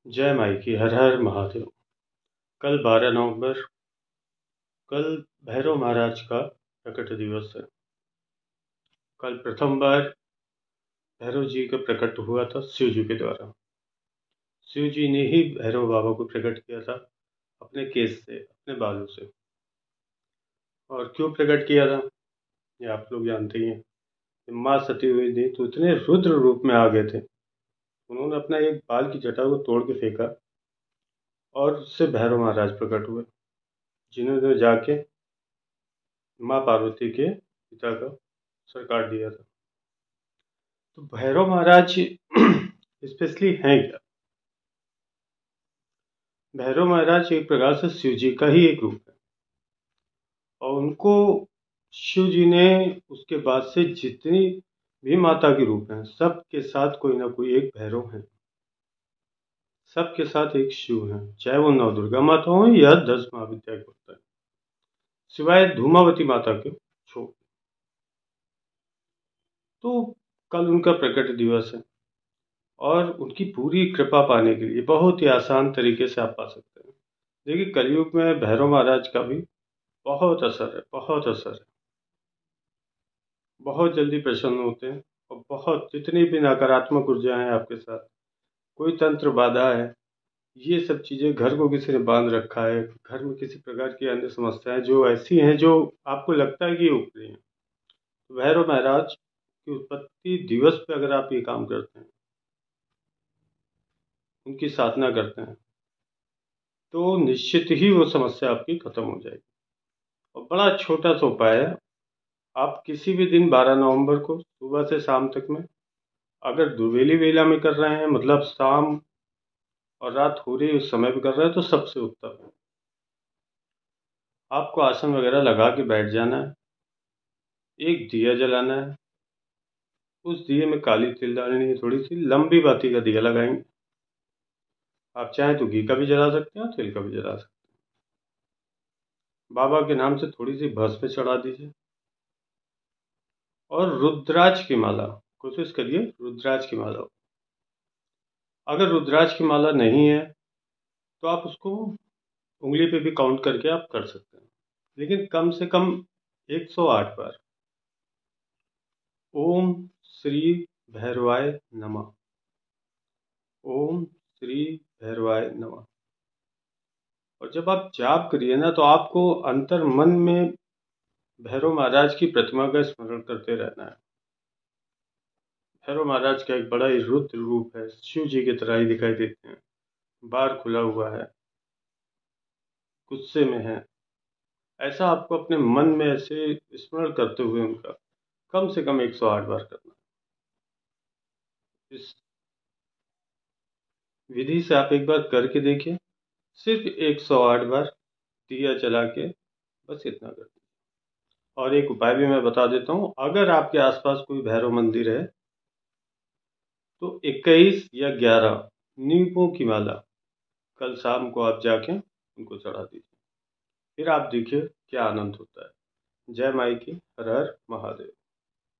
जय माई की, हर हर महादेव। कल 12 नवंबर, कल भैरव महाराज का प्रकट दिवस है। कल प्रथम बार भैरव जी का प्रकट हुआ था शिव जी के द्वारा। शिव जी ने ही भैरव बाबा को प्रकट किया था अपने केस से, अपने बालों से। और क्यों प्रकट किया था ये आप लोग जानते ही हैं। माँ सती हुई थी तो इतने रुद्र रूप में आ गए थे, उन्होंने अपना एक बाल की जटा को तोड़ के फेंका और उससे भैरव महाराज प्रकट हुए, जिन्होंने जाके माँ पार्वती के पिता का सर काट दिया था। तो भैरव महाराज स्पेशली हैं क्या? भैरव महाराज एक प्रकार से शिव जी का ही एक रूप है, और उनको शिव जी ने उसके बाद से जितनी भी माता के रूप हैं सबके साथ कोई ना कोई एक भैरव है, सबके साथ एक शिव है, चाहे वो 9 दुर्गा माता हो या 10 महाविद्या के होता है, सिवाय धूमावती माता के छोड़। तो कल उनका प्रकट दिवस है और उनकी पूरी कृपा पाने के लिए बहुत ही आसान तरीके से आप पा सकते हैं। देखिए, कलयुग में भैरव महाराज का भी बहुत असर है, बहुत असर है। बहुत जल्दी प्रसन्न होते हैं, और बहुत जितनी भी नकारात्मक ऊर्जा है आपके साथ, कोई तंत्र बाधा है, ये सब चीज़ें, घर को किसी ने बांध रखा है, घर में किसी प्रकार की अन्य समस्याएं जो ऐसी हैं जो आपको लगता है कि ये उपरी हैं, तो भैरव महाराज की उत्पत्ति दिवस पे अगर आप ये काम करते हैं, उनकी साधना करते हैं, तो निश्चित ही वो समस्या आपकी खत्म हो जाएगी। और बड़ा छोटा सा उपाय है, आप किसी भी दिन 12 नवंबर को सुबह से शाम तक में, अगर दुर्वेली वेला में कर रहे हैं, मतलब शाम और रात हो रही है उस समय भी कर रहे हैं, तो सबसे उत्तम है। आपको आसन वगैरह लगा के बैठ जाना है, एक दिया जलाना है, उस दिए में काली तिल डालनी है, थोड़ी सी लंबी बाती का दिया लगाएंगे। आप चाहें तो घी का भी जला सकते हैं और तिल का भी जला सकते हैं। बाबा के नाम से थोड़ी सी भस्म चढ़ा दीजिए, और रुद्राक्ष की माला, कोशिश करिए रुद्राक्ष की माला हो। अगर रुद्राक्ष की माला नहीं है तो आप उसको उंगली पे भी काउंट करके आप कर सकते हैं, लेकिन कम से कम 108 बार ओम श्री भैरवाय नमः, ओम श्री भैरवाय नमः। और जब आप जाप करिए ना, तो आपको अंतर मन में भैरव महाराज की प्रतिमा का स्मरण करते रहना है। भैरव महाराज का एक बड़ा ही रुद्र रूप है, शिव जी की तरह ही दिखाई देते हैं, बार खुला हुआ है, गुस्से में है। ऐसा आपको अपने मन में ऐसे स्मरण करते हुए उनका कम से कम 108 बार करना है। इस विधि से आप एक बार करके देखिए, सिर्फ 108 बार दिया जला के, बस इतना कर दीजिए। और एक उपाय भी मैं बता देता हूँ, अगर आपके आसपास कोई भैरव मंदिर है तो 21 या 11 नींबू की माला कल शाम को आप जाके उनको चढ़ा दीजिए, फिर आप देखिए क्या आनंद होता है। जय माई की, हर हर महादेव।